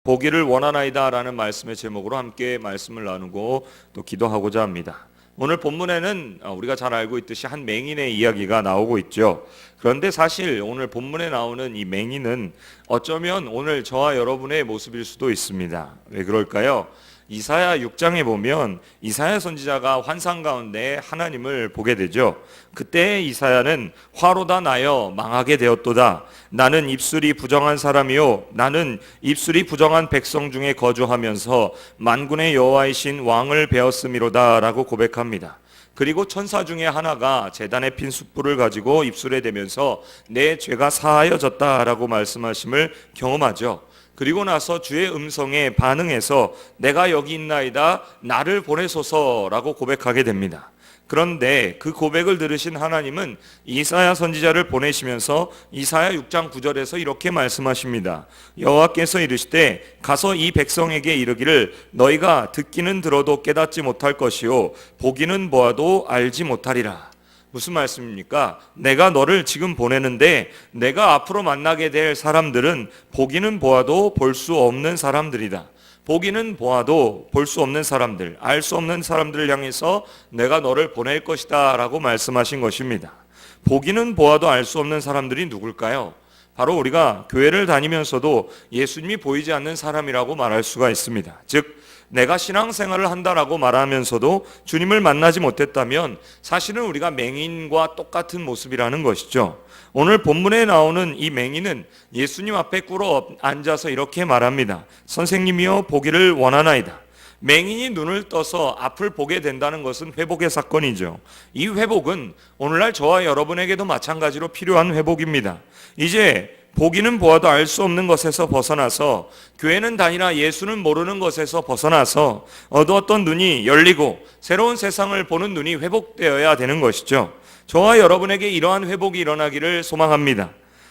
보기를 원하나이다 라는 말씀의 제목으로 함께 말씀을 나누고 또 기도하고자 합니다. 오늘 본문에는 우리가 잘 알고 있듯이 한 맹인의 이야기가 나오고 있죠. 그런데 사실 오늘 본문에 나오는 이 맹인은 어쩌면 오늘 저와 여러분의 모습일 수도 있습니다. 왜 그럴까요? 이사야 6장에 보면 이사야 선지자가 환상 가운데 하나님을 보게 되죠. 그때 이사야는 화로다 나여 망하게 되었도다. 나는 입술이 부정한 사람이요 나는 입술이 부정한 백성 중에 거주하면서 만군의 여호와이신 왕을 베었음이로다 라고 고백합니다. 그리고 천사 중에 하나가 제단에 핀 숯불을 가지고 입술에 대면서 내 죄가 사하여졌다 라고 말씀하심을 경험하죠. 그리고 나서 주의 음성에 반응해서 내가 여기 있나이다 나를 보내소서라고 고백하게 됩니다. 그런데 그 고백을 들으신 하나님은 이사야 선지자를 보내시면서 이사야 6장 9절에서 이렇게 말씀하십니다. 여호와께서 이르시되 가서 이 백성에게 이르기를 너희가 듣기는 들어도 깨닫지 못할 것이요 보기는 보아도 알지 못하리라. 무슨 말씀입니까? 내가 너를 지금 보내는데 내가 앞으로 만나게 될 사람들은 보기는 보아도 볼 수 없는 사람들이다. 보기는 보아도 볼 수 없는 사람들, 알 수 없는 사람들을 향해서 내가 너를 보낼 것이다 라고 말씀하신 것입니다. 보기는 보아도 알 수 없는 사람들이 누굴까요? 바로 우리가 교회를 다니면서도 예수님이 보이지 않는 사람이라고 말할 수가 있습니다. 즉 내가 신앙생활을 한다라고 말하면서도 주님을 만나지 못했다면 사실은 우리가 맹인과 똑같은 모습이라는 것이죠. 오늘 본문에 나오는 이 맹인은 예수님 앞에 꿇어 앉아서 이렇게 말합니다. 선생님이여 보기를 원하나이다. 맹인이 눈을 떠서 앞을 보게 된다는 것은 회복의 사건이죠. 이 회복은 오늘날 저와 여러분에게도 마찬가지로 필요한 회복입니다. 이제 보기는 보아도 알 수 없는 것에서 벗어나서 교회는 다니나 예수는 모르는 것에서 벗어나서 어두웠던 눈이 열리고 새로운 세상을 보는 눈이 회복되어야 되는 것이죠. 저와 여러분에게 이러한 회복이 일어나기를 소망합니다.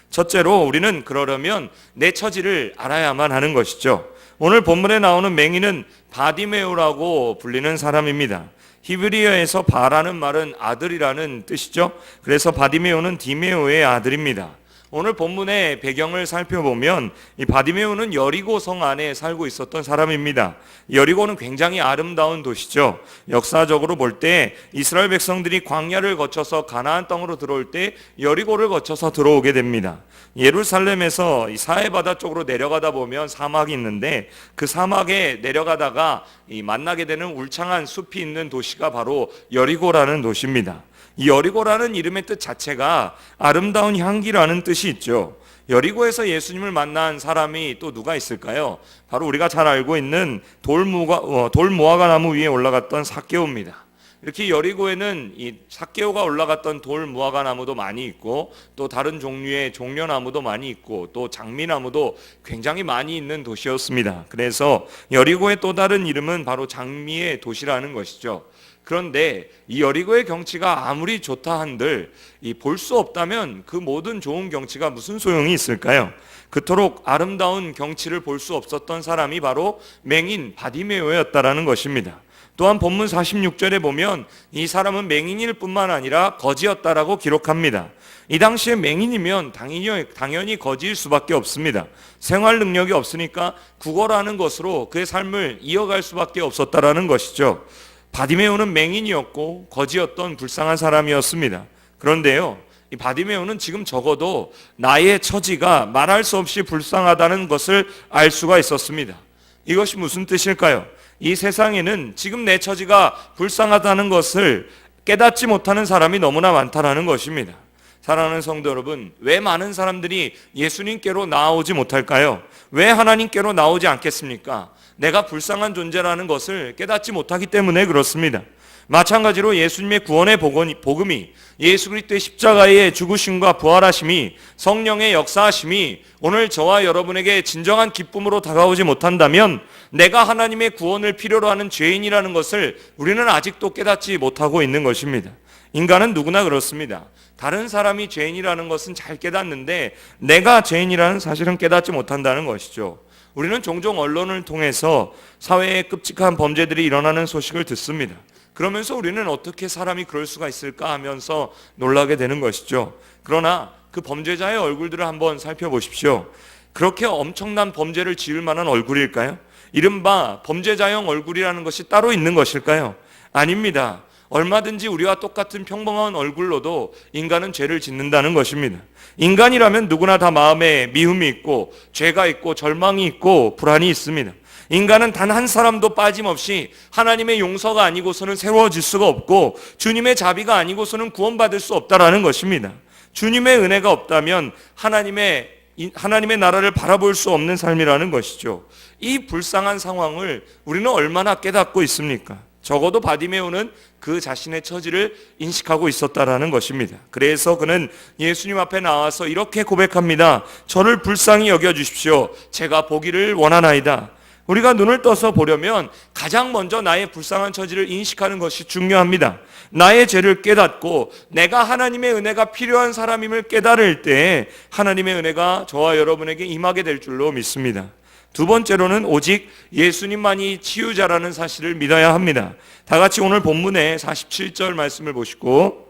첫째로 우리는 그러려면 내 처지를 알아야만 하는 것이죠. 오늘 본문에 나오는 맹인은 바디메오라고 불리는 사람입니다. 히브리어에서 바라는 말은 아들이라는 뜻이죠. 그래서 바디메오는 디메오의 아들입니다. 오늘 본문의 배경을 살펴보면 이 바디메오는 여리고 성 안에 살고 있었던 사람입니다. 여리고는 굉장히 아름다운 도시죠. 역사적으로 볼 때 이스라엘 백성들이 광야를 거쳐서 가나안 땅으로 들어올 때 여리고를 거쳐서 들어오게 됩니다. 예루살렘에서 이 사해바다 쪽으로 내려가다 보면 사막이 있는데 그 사막에 내려가다가 만나게 되는 울창한 숲이 있는 도시가 바로 여리고라는 도시입니다. 이 여리고라는 이름의 뜻 자체가 아름다운 향기라는 뜻이 있죠. 여리고에서 예수님을 만난 사람이 또 누가 있을까요? 바로 우리가 잘 알고 있는 돌무화과 나무 위에 올라갔던 삭개오입니다. 이렇게 여리고에는 이 삭개오가 올라갔던 돌무화과 나무도 많이 있고 또 다른 종류의 종려나무도 많이 있고 또 장미나무도 굉장히 많이 있는 도시였습니다. 그래서 여리고의 또 다른 이름은 바로 장미의 도시라는 것이죠. 그런데 이 여리고의 경치가 아무리 좋다 한들 볼 수 없다면 그 모든 좋은 경치가 무슨 소용이 있을까요? 그토록 아름다운 경치를 볼 수 없었던 사람이 바로 맹인 바디메오였다라는 것입니다. 또한 본문 46절에 보면 이 사람은 맹인일 뿐만 아니라 거지였다라고 기록합니다. 이 당시에 맹인이면 당연히 거지일 수밖에 없습니다. 생활 능력이 없으니까 국어라는 것으로 그의 삶을 이어갈 수밖에 없었다라는 것이죠. 바디메오는 맹인이었고 거지였던 불쌍한 사람이었습니다. 그런데요, 이 바디메오는 지금 적어도 나의 처지가 말할 수 없이 불쌍하다는 것을 알 수가 있었습니다. 이것이 무슨 뜻일까요? 이 세상에는 지금 내 처지가 불쌍하다는 것을 깨닫지 못하는 사람이 너무나 많다는 것입니다. 사랑하는 성도 여러분, 왜 많은 사람들이 예수님께로 나아오지 못할까요? 왜 하나님께로 나오지 않겠습니까? 내가 불쌍한 존재라는 것을 깨닫지 못하기 때문에 그렇습니다. 마찬가지로 예수님의 구원의 복음이, 예수 그리스도의 십자가의 죽으심과 부활하심이, 성령의 역사하심이 오늘 저와 여러분에게 진정한 기쁨으로 다가오지 못한다면 내가 하나님의 구원을 필요로 하는 죄인이라는 것을 우리는 아직도 깨닫지 못하고 있는 것입니다. 인간은 누구나 그렇습니다. 다른 사람이 죄인이라는 것은 잘 깨닫는데 내가 죄인이라는 사실은 깨닫지 못한다는 것이죠. 우리는 종종 언론을 통해서 사회에 끔찍한 범죄들이 일어나는 소식을 듣습니다. 그러면서 우리는 어떻게 사람이 그럴 수가 있을까 하면서 놀라게 되는 것이죠. 그러나 그 범죄자의 얼굴들을 한번 살펴보십시오. 그렇게 엄청난 범죄를 지을 만한 얼굴일까요? 이른바 범죄자형 얼굴이라는 것이 따로 있는 것일까요? 아닙니다. 얼마든지 우리와 똑같은 평범한 얼굴로도 인간은 죄를 짓는다는 것입니다. 인간이라면 누구나 다 마음에 미움이 있고 죄가 있고 절망이 있고 불안이 있습니다. 인간은 단 한 사람도 빠짐없이 하나님의 용서가 아니고서는 새로워질 수가 없고 주님의 자비가 아니고서는 구원받을 수 없다라는 것입니다. 주님의 은혜가 없다면 하나님의 나라를 바라볼 수 없는 삶이라는 것이죠. 이 불쌍한 상황을 우리는 얼마나 깨닫고 있습니까? 적어도 바디메오는 그 자신의 처지를 인식하고 있었다라는 것입니다. 그래서 그는 예수님 앞에 나와서 이렇게 고백합니다. 저를 불쌍히 여겨주십시오. 제가 보기를 원하나이다. 우리가 눈을 떠서 보려면 가장 먼저 나의 불쌍한 처지를 인식하는 것이 중요합니다. 나의 죄를 깨닫고 내가 하나님의 은혜가 필요한 사람임을 깨달을 때 하나님의 은혜가 저와 여러분에게 임하게 될 줄로 믿습니다. 두 번째로는 오직 예수님만이 치유자라는 사실을 믿어야 합니다. 다 같이 오늘 본문의 47절 말씀을 보시고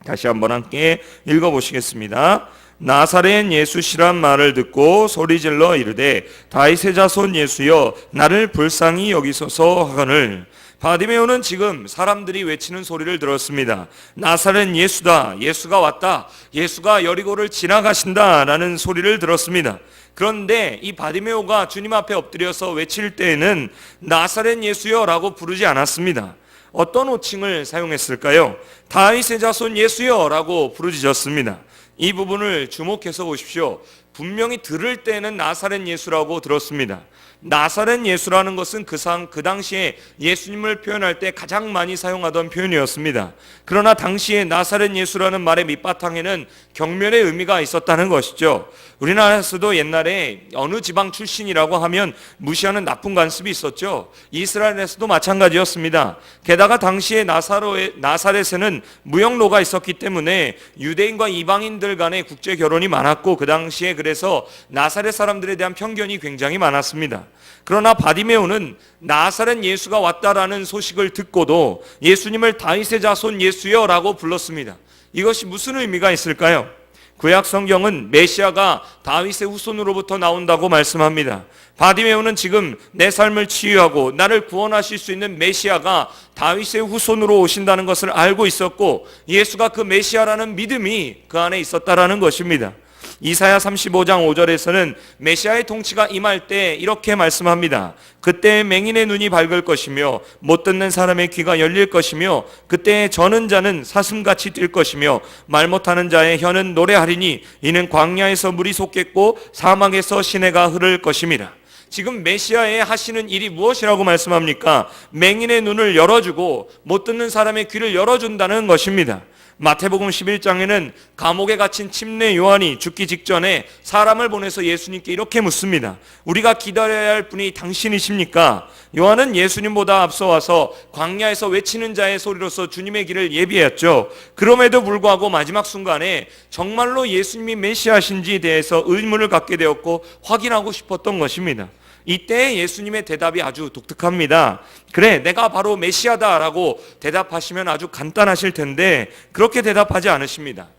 다시 한번 함께 읽어보시겠습니다. 나사렛 예수시란 말을 듣고 소리질러 이르되 다윗의 자손 예수여 나를 불쌍히 여기소서 하거늘. 바디메오는 지금 사람들이 외치는 소리를 들었습니다. 나사렛 예수다. 예수가 왔다. 예수가 여리고를 지나가신다 라는 소리를 들었습니다. 그런데 이 바디메오가 주님 앞에 엎드려서 외칠 때에는 나사렛 예수여 라고 부르지 않았습니다. 어떤 호칭을 사용했을까요? 다윗의 자손 예수여 라고 부르짖었습니다. 이 부분을 주목해서 보십시오. 분명히 들을 때는 나사렛 예수라고 들었습니다. 나사렛 예수라는 것은 그 당시에 예수님을 표현할 때 가장 많이 사용하던 표현이었습니다. 그러나 당시에 나사렛 예수라는 말의 밑바탕에는 경멸의 의미가 있었다는 것이죠. 우리나라에서도 옛날에 어느 지방 출신이라고 하면 무시하는 나쁜 관습이 있었죠. 이스라엘에서도 마찬가지였습니다. 게다가 당시에 나사렛에는 무역로가 있었기 때문에 유대인과 이방인들 간의 국제 결혼이 많았고 그 당시에 그래서 나사렛 사람들에 대한 편견이 굉장히 많았습니다. 그러나 바디메오는 나사렛 예수가 왔다라는 소식을 듣고도 예수님을 다윗의 자손 예수여 라고 불렀습니다. 이것이 무슨 의미가 있을까요? 구약 성경은 메시아가 다윗의 후손으로부터 나온다고 말씀합니다. 바디메오는 지금 내 삶을 치유하고 나를 구원하실 수 있는 메시아가 다윗의 후손으로 오신다는 것을 알고 있었고 예수가 그 메시아라는 믿음이 그 안에 있었다라는 것입니다. 이사야 35장 5절에서는 메시아의 통치가 임할 때 이렇게 말씀합니다. 그때 맹인의 눈이 밝을 것이며 못 듣는 사람의 귀가 열릴 것이며 그때 저는 자는 사슴같이 뛸 것이며 말 못하는 자의 혀는 노래하리니 이는 광야에서 물이 솟겠고 사막에서 시내가 흐를 것임이라. 지금 메시아의 하시는 일이 무엇이라고 말씀합니까? 맹인의 눈을 열어주고 못 듣는 사람의 귀를 열어준다는 것입니다. 마태복음 11장에는 감옥에 갇힌 침례 요한이 죽기 직전에 사람을 보내서 예수님께 이렇게 묻습니다. 우리가 기다려야 할 분이 당신이십니까? 요한은 예수님보다 앞서 와서 광야에서 외치는 자의 소리로서 주님의 길을 예비했죠. 그럼에도 불구하고 마지막 순간에 정말로 예수님이 메시아신지에 대해서 의문을 갖게 되었고 확인하고 싶었던 것입니다. 이때 예수님의 대답이 아주 독특합니다. 그래, 내가 바로 메시아다라고 대답하시면 아주 간단하실 텐데 그렇게 대답하지 않으십니다.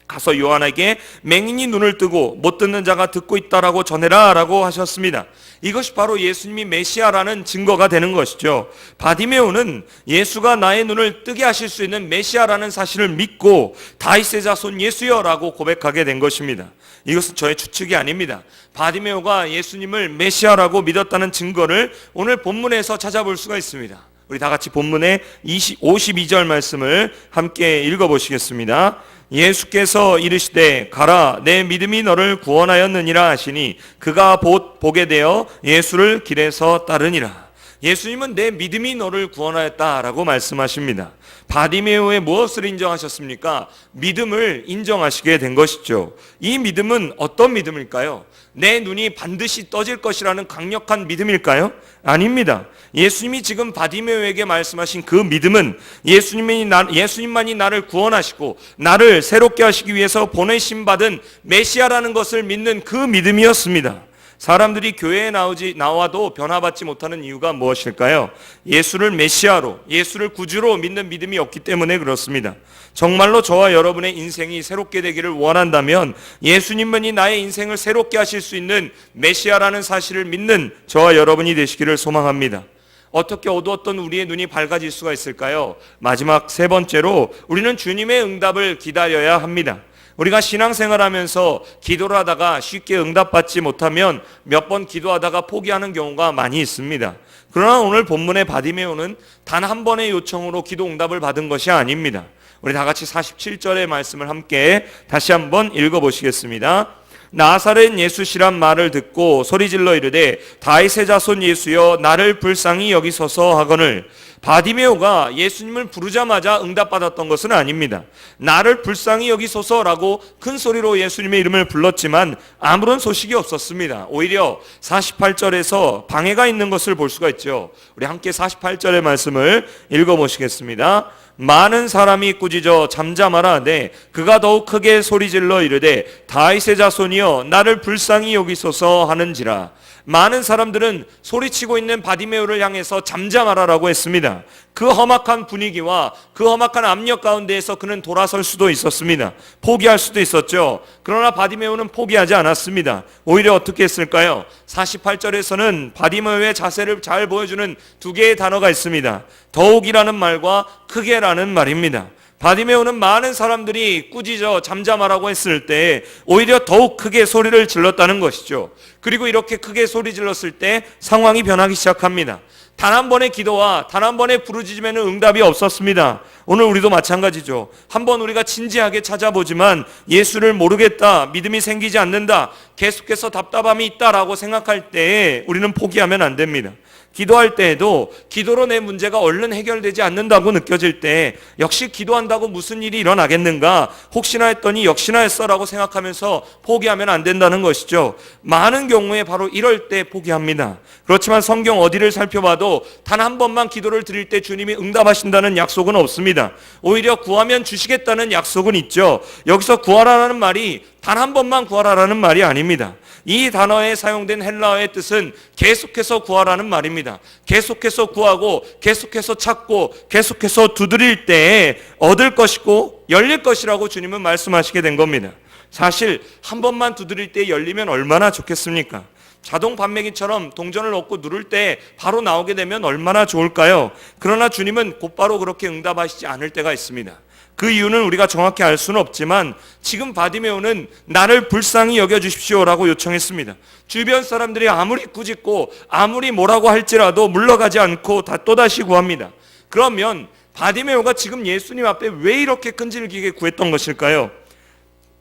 가서 요한에게 맹인이 눈을 뜨고 못 듣는 자가 듣고 있다라고 전해라 라고 하셨습니다. 이것이 바로 예수님이 메시아라는 증거가 되는 것이죠. 바디메오는 예수가 나의 눈을 뜨게 하실 수 있는 메시아라는 사실을 믿고 다윗의 자손 예수여 라고 고백하게 된 것입니다. 이것은 저의 추측이 아닙니다. 바디메오가 예수님을 메시아라고 믿었다는 증거를 오늘 본문에서 찾아볼 수가 있습니다. 우리 다 같이 본문의 52절 말씀을 함께 읽어보시겠습니다. 예수께서 이르시되 가라 내 믿음이 너를 구원하였느니라 하시니 그가 곧 보게 되어 예수를 길에서 따르니라. 예수님은 내 믿음이 너를 구원하였다라고 말씀하십니다. 바디메오의 무엇을 인정하셨습니까? 믿음을 인정하시게 된 것이죠. 이 믿음은 어떤 믿음일까요? 내 눈이 반드시 떠질 것이라는 강력한 믿음일까요? 아닙니다. 예수님이 지금 바디메오에게 말씀하신 그 믿음은 예수님만이 나를 구원하시고 나를 새롭게 하시기 위해서 보내심 받은 메시아라는 것을 믿는 그 믿음이었습니다. 사람들이 교회에 나와도 변화받지 못하는 이유가 무엇일까요? 예수를 메시아로, 예수를 구주로 믿는 믿음이 없기 때문에 그렇습니다. 정말로 저와 여러분의 인생이 새롭게 되기를 원한다면 예수님만이 나의 인생을 새롭게 하실 수 있는 메시아라는 사실을 믿는 저와 여러분이 되시기를 소망합니다. 어떻게 어두웠던 우리의 눈이 밝아질 수가 있을까요? 마지막 세 번째로 우리는 주님의 응답을 기다려야 합니다. 우리가 신앙생활하면서 기도를 하다가 쉽게 응답받지 못하면 몇 번 기도하다가 포기하는 경우가 많이 있습니다. 그러나 오늘 본문의 바디메오는 단 한 번의 요청으로 기도 응답을 받은 것이 아닙니다. 우리 다 같이 47절의 말씀을 함께 다시 한번 읽어보시겠습니다. 나사렛 예수시란 말을 듣고 소리질러 이르되 다윗의 자손 예수여 나를 불쌍히 여기소서 하거늘. 바디메오가 예수님을 부르자마자 응답받았던 것은 아닙니다. 나를 불쌍히 여기소서라고 큰 소리로 예수님의 이름을 불렀지만 아무런 소식이 없었습니다. 오히려 48절에서 방해가 있는 것을 볼 수가 있죠. 우리 함께 48절의 말씀을 읽어보시겠습니다. 많은 사람이 꾸짖어 잠잠하라 하되 그가 더욱 크게 소리질러 이르되 다윗의 자손이여 나를 불쌍히 여기소서 하는지라. 많은 사람들은 소리치고 있는 바디메오를 향해서 잠잠하라라고 했습니다. 그 험악한 분위기와 그 험악한 압력 가운데에서 그는 돌아설 수도 있었습니다. 포기할 수도 있었죠. 그러나 바디메오는 포기하지 않았습니다. 오히려 어떻게 했을까요? 48절에서는 바디메오의 자세를 잘 보여주는 두 개의 단어가 있습니다. 더욱이라는 말과 크게라는 말입니다. 바디메오는 많은 사람들이 꾸짖어 잠잠하라고 했을 때 오히려 더욱 크게 소리를 질렀다는 것이죠. 그리고 이렇게 크게 소리 질렀을 때 상황이 변하기 시작합니다. 단 한 번의 기도와 단 한 번의 부르짖음에는 응답이 없었습니다. 오늘 우리도 마찬가지죠. 한번 우리가 진지하게 찾아보지만 예수를 모르겠다, 믿음이 생기지 않는다, 계속해서 답답함이 있다라고 생각할 때에 우리는 포기하면 안 됩니다. 기도할 때에도 기도로 내 문제가 얼른 해결되지 않는다고 느껴질 때 역시 기도한다고 무슨 일이 일어나겠는가, 혹시나 했더니 역시나 했어라고 생각하면서 포기하면 안 된다는 것이죠. 많은 경우에 바로 이럴 때 포기합니다. 그렇지만 성경 어디를 살펴봐도 단 한 번만 기도를 드릴 때 주님이 응답하신다는 약속은 없습니다. 오히려 구하면 주시겠다는 약속은 있죠. 여기서 구하라는 말이 단 한 번만 구하라는 말이 아닙니다. 이 단어에 사용된 헬라어의 뜻은 계속해서 구하라는 말입니다. 계속해서 구하고 계속해서 찾고 계속해서 두드릴 때에 얻을 것이고 열릴 것이라고 주님은 말씀하시게 된 겁니다. 사실 한 번만 두드릴 때 열리면 얼마나 좋겠습니까? 자동 판매기처럼 동전을 넣고 누를 때 바로 나오게 되면 얼마나 좋을까요? 그러나 주님은 곧바로 그렇게 응답하시지 않을 때가 있습니다. 그 이유는 우리가 정확히 알 수는 없지만 지금 바디메오는 나를 불쌍히 여겨주십시오라고 요청했습니다. 주변 사람들이 아무리 꾸짖고 아무리 뭐라고 할지라도 물러가지 않고 또다시 구합니다. 그러면 바디메오가 지금 예수님 앞에 왜 이렇게 끈질기게 구했던 것일까요?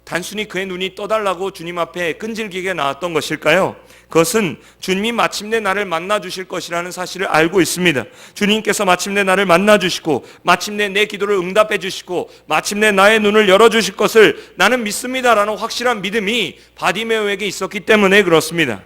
단순히 그의 눈이 떠달라고 주님 앞에 끈질기게 나왔던 것일까요? 그것은 주님이 마침내 나를 만나 주실 것이라는 사실을 알고 있습니다. 주님께서 마침내 나를 만나 주시고 마침내 내 기도를 응답해 주시고 마침내 나의 눈을 열어 주실 것을 나는 믿습니다라는 확실한 믿음이 바디메오에게 있었기 때문에 그렇습니다.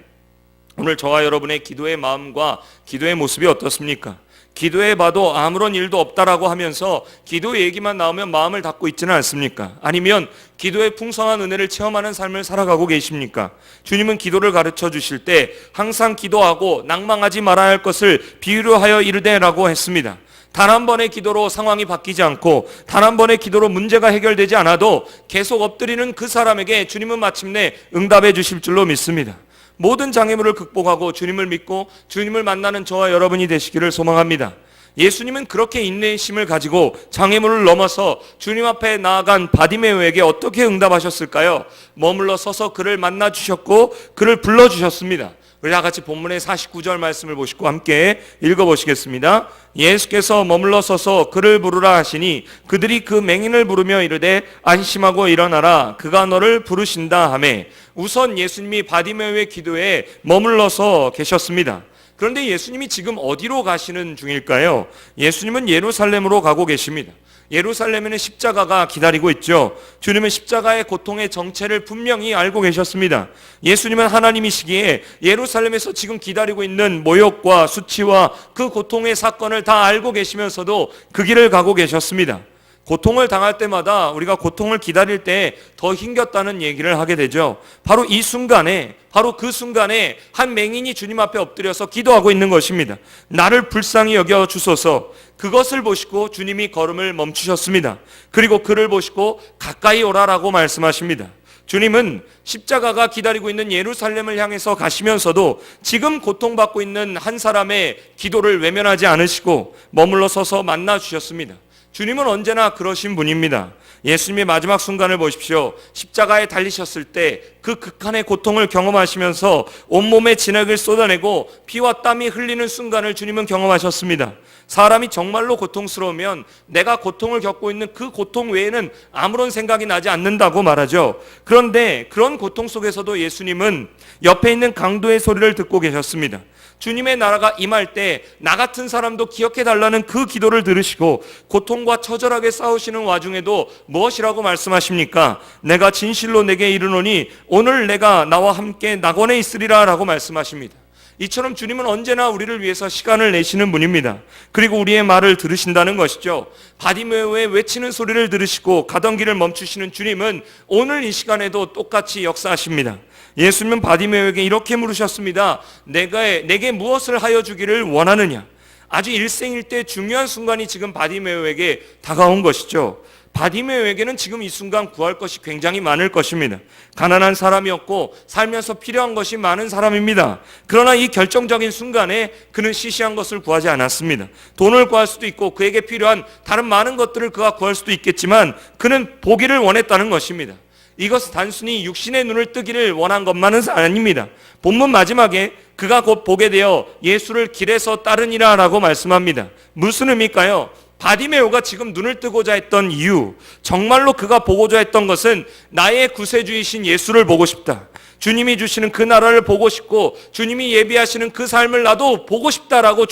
오늘 저와 여러분의 기도의 마음과 기도의 모습이 어떻습니까? 기도해봐도 아무런 일도 없다라고 하면서 기도 얘기만 나오면 마음을 닫고 있지는 않습니까? 아니면 기도의 풍성한 은혜를 체험하는 삶을 살아가고 계십니까? 주님은 기도를 가르쳐 주실 때 항상 기도하고 낭망하지 말아야 할 것을 비유로 하여 이르되라고 했습니다. 단 한 번의 기도로 상황이 바뀌지 않고 단 한 번의 기도로 문제가 해결되지 않아도 계속 엎드리는 그 사람에게 주님은 마침내 응답해 주실 줄로 믿습니다. 모든 장애물을 극복하고 주님을 믿고 주님을 만나는 저와 여러분이 되시기를 소망합니다. 예수님은 그렇게 인내심을 가지고 장애물을 넘어서 주님 앞에 나아간 바디메오에게 어떻게 응답하셨을까요? 머물러 서서 그를 만나 주셨고 그를 불러 주셨습니다. 우리 다 같이 본문의 49절 말씀을 보시고 함께 읽어보시겠습니다. 예수께서 머물러 서서 그를 부르라 하시니 그들이 그 맹인을 부르며 이르되 안심하고 일어나라 그가 너를 부르신다 하매. 우선 예수님이 바디메오의 기도에 머물러서 계셨습니다. 그런데 예수님이 지금 어디로 가시는 중일까요? 예수님은 예루살렘으로 가고 계십니다. 예루살렘에는 십자가가 기다리고 있죠. 주님은 십자가의 고통의 정체를 분명히 알고 계셨습니다. 예수님은 하나님이시기에 예루살렘에서 지금 기다리고 있는 모욕과 수치와 그 고통의 사건을 다 알고 계시면서도 그 길을 가고 계셨습니다. 고통을 당할 때마다 우리가 고통을 기다릴 때 더 힘겼다는 얘기를 하게 되죠. 바로 이 순간에, 바로 그 순간에 한 맹인이 주님 앞에 엎드려서 기도하고 있는 것입니다. 나를 불쌍히 여겨 주소서. 그것을 보시고 주님이 걸음을 멈추셨습니다. 그리고 그를 보시고 가까이 오라라고 말씀하십니다. 주님은 십자가가 기다리고 있는 예루살렘을 향해서 가시면서도 지금 고통받고 있는 한 사람의 기도를 외면하지 않으시고 머물러 서서 만나 주셨습니다. 주님은 언제나 그러신 분입니다. 예수님의 마지막 순간을 보십시오. 십자가에 달리셨을 때 그 극한의 고통을 경험하시면서 온몸에 진액을 쏟아내고 피와 땀이 흘리는 순간을 주님은 경험하셨습니다. 사람이 정말로 고통스러우면 내가 고통을 겪고 있는 그 고통 외에는 아무런 생각이 나지 않는다고 말하죠. 그런데 그런 고통 속에서도 예수님은 옆에 있는 강도의 소리를 듣고 계셨습니다. 주님의 나라가 임할 때 나 같은 사람도 기억해달라는 그 기도를 들으시고 고통과 처절하게 싸우시는 와중에도 무엇이라고 말씀하십니까? 내가 진실로 내게 이르노니 오늘 내가 나와 함께 낙원에 있으리라 라고 말씀하십니다. 이처럼 주님은 언제나 우리를 위해서 시간을 내시는 분입니다. 그리고 우리의 말을 들으신다는 것이죠. 바디메오의 외치는 소리를 들으시고 가던 길을 멈추시는 주님은 오늘 이 시간에도 똑같이 역사하십니다. 예수님은 바디메오에게 이렇게 물으셨습니다. 내게 무엇을 하여 주기를 원하느냐? 아주 일생일대 중요한 순간이 지금 바디메오에게 다가온 것이죠. 바디메오에게는 지금 이 순간 구할 것이 굉장히 많을 것입니다. 가난한 사람이었고 살면서 필요한 것이 많은 사람입니다. 그러나 이 결정적인 순간에 그는 시시한 것을 구하지 않았습니다. 돈을 구할 수도 있고 그에게 필요한 다른 많은 것들을 그가 구할 수도 있겠지만 그는 보기를 원했다는 것입니다. 이것은 단순히 육신의 눈을 뜨기를 원한 것만은 아닙니다. 본문 마지막에 그가 곧 보게 되어 예수를 길에서 따르니라 라고 말씀합니다. 무슨 의미일까요? 바디메오가 지금 눈을 뜨고자 했던 이유, 정말로 그가 보고자 했던 것은 나의 구세주이신 예수를 보고 싶다. 주님이 주시는 그 나라를 보고 싶고 주님이 예비하시는 그 삶을 나도 보고 싶다라고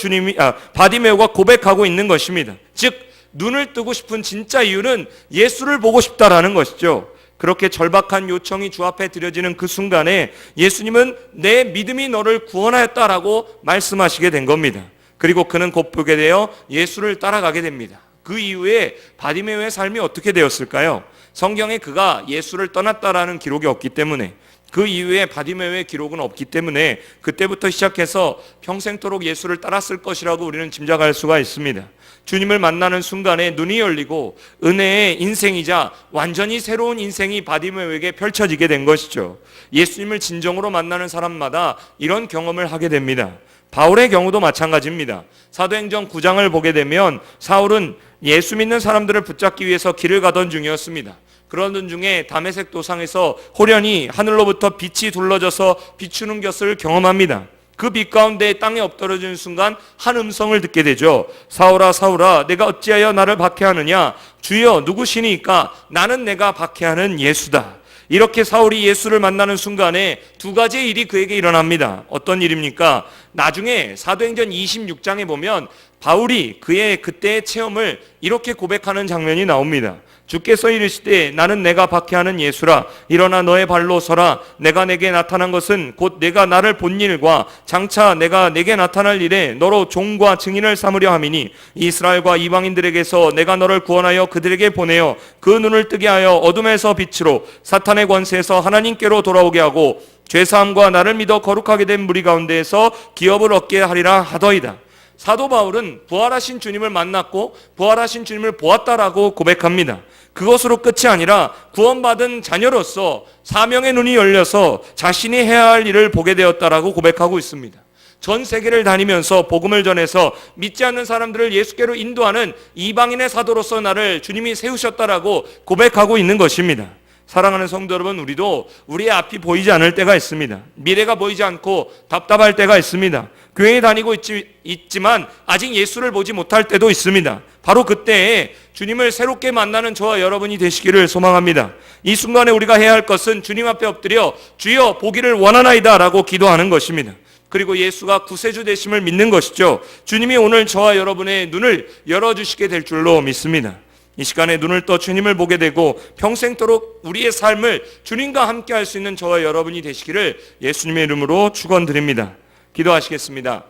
바디메오가 고백하고 있는 것입니다. 즉 눈을 뜨고 싶은 진짜 이유는 예수를 보고 싶다라는 것이죠. 그렇게 절박한 요청이 주 앞에 드려지는 그 순간에 예수님은 내 믿음이 너를 구원하였다라고 말씀하시게 된 겁니다. 그리고 그는 곧 보게 되어 예수를 따라가게 됩니다. 그 이후에 바디메오의 삶이 어떻게 되었을까요? 성경에 그가 예수를 떠났다라는 기록이 없기 때문에, 그 이후에 바디메오의 기록은 없기 때문에 그때부터 시작해서 평생토록 예수를 따랐을 것이라고 우리는 짐작할 수가 있습니다. 주님을 만나는 순간에 눈이 열리고 은혜의 인생이자 완전히 새로운 인생이 바디메오에게 펼쳐지게 된 것이죠. 예수님을 진정으로 만나는 사람마다 이런 경험을 하게 됩니다. 바울의 경우도 마찬가지입니다. 사도행전 9장을 보게 되면 사울은 예수 믿는 사람들을 붙잡기 위해서 길을 가던 중이었습니다. 그러던 중에 다메섹 도상에서 호련히 하늘로부터 빛이 둘러져서 비추는 것을 경험합니다. 그 빛 가운데 땅에 엎드러지는 순간 한 음성을 듣게 되죠. 사울아 사울아 내가 어찌하여 나를 박해하느냐? 주여 누구시니까? 나는 내가 박해하는 예수다. 이렇게 사울이 예수를 만나는 순간에 두 가지의 일이 그에게 일어납니다. 어떤 일입니까? 나중에 사도행전 26장에 보면 바울이 그의 그때의 체험을 이렇게 고백하는 장면이 나옵니다. 주께서 이르시되 나는 내가 박해하는 예수라. 일어나 너의 발로 서라. 내가 내게 나타난 것은 곧 내가 나를 본 일과 장차 내가 내게 나타날 일에 너로 종과 증인을 삼으려 함이니 이스라엘과 이방인들에게서 내가 너를 구원하여 그들에게 보내어 그 눈을 뜨게 하여 어둠에서 빛으로 사탄의 권세에서 하나님께로 돌아오게 하고 죄사함과 나를 믿어 거룩하게 된 무리 가운데에서 기업을 얻게 하리라 하더이다. 사도 바울은 부활하신 주님을 만났고 부활하신 주님을 보았다라고 고백합니다. 그것으로 끝이 아니라 구원받은 자녀로서 사명의 눈이 열려서 자신이 해야 할 일을 보게 되었다라고 고백하고 있습니다. 전 세계를 다니면서 복음을 전해서 믿지 않는 사람들을 예수께로 인도하는 이방인의 사도로서 나를 주님이 세우셨다라고 고백하고 있는 것입니다. 사랑하는 성도 여러분, 우리도 우리의 앞이 보이지 않을 때가 있습니다. 미래가 보이지 않고 답답할 때가 있습니다. 교회에 다니고 있지만 아직 예수를 보지 못할 때도 있습니다. 바로 그때에 주님을 새롭게 만나는 저와 여러분이 되시기를 소망합니다. 이 순간에 우리가 해야 할 것은 주님 앞에 엎드려 주여 보기를 원하나이다 라고 기도하는 것입니다. 그리고 예수가 구세주 되심을 믿는 것이죠. 주님이 오늘 저와 여러분의 눈을 열어주시게 될 줄로 믿습니다. 이 시간에 눈을 떠 주님을 보게 되고 평생토록 우리의 삶을 주님과 함께 할 수 있는 저와 여러분이 되시기를 예수님의 이름으로 축원드립니다. 기도하시겠습니다.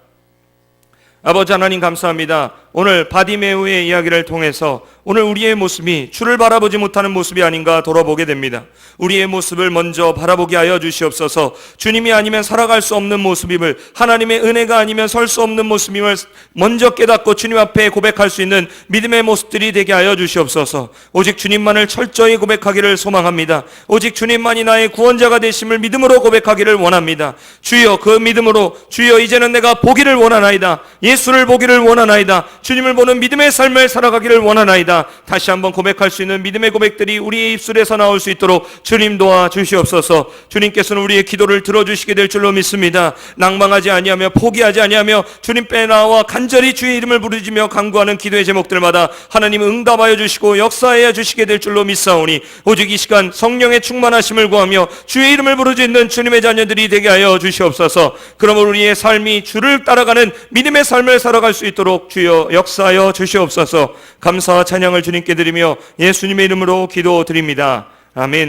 아버지 하나님 감사합니다. 오늘 바디메오의 이야기를 통해서 오늘 우리의 모습이 주를 바라보지 못하는 모습이 아닌가 돌아보게 됩니다. 우리의 모습을 먼저 바라보게 하여 주시옵소서. 주님이 아니면 살아갈 수 없는 모습임을, 하나님의 은혜가 아니면 설 수 없는 모습임을 먼저 깨닫고 주님 앞에 고백할 수 있는 믿음의 모습들이 되게 하여 주시옵소서. 오직 주님만을 철저히 고백하기를 소망합니다. 오직 주님만이 나의 구원자가 되심을 믿음으로 고백하기를 원합니다. 주여, 그 믿음으로 주여 이제는 내가 보기를 원하나이다. 예수를 보기를 원하나이다. 주님을 보는 믿음의 삶을 살아가기를 원하나이다. 다시 한번 고백할 수 있는 믿음의 고백들이 우리의 입술에서 나올 수 있도록 주님 도와 주시옵소서. 주님께서는 우리의 기도를 들어주시게 될 줄로 믿습니다. 낭망하지 아니하며 포기하지 아니하며 주님께 나와 간절히 주의 이름을 부르짖으며 간구하는 기도의 제목들마다 하나님 응답하여 주시고 역사하여 주시게 될 줄로 믿사오니 오직 이 시간 성령의 충만하심을 구하며 주의 이름을 부르짖는 주님의 자녀들이 되게 하여 주시옵소서. 그러므로 우리의 삶이 주를 따라가는 믿음의 삶을 살아갈 수 있도록 주여 역사하여 주시옵소서. 감사와 찬양을 주님께 드리며 예수님의 이름으로 기도드립니다. 아멘.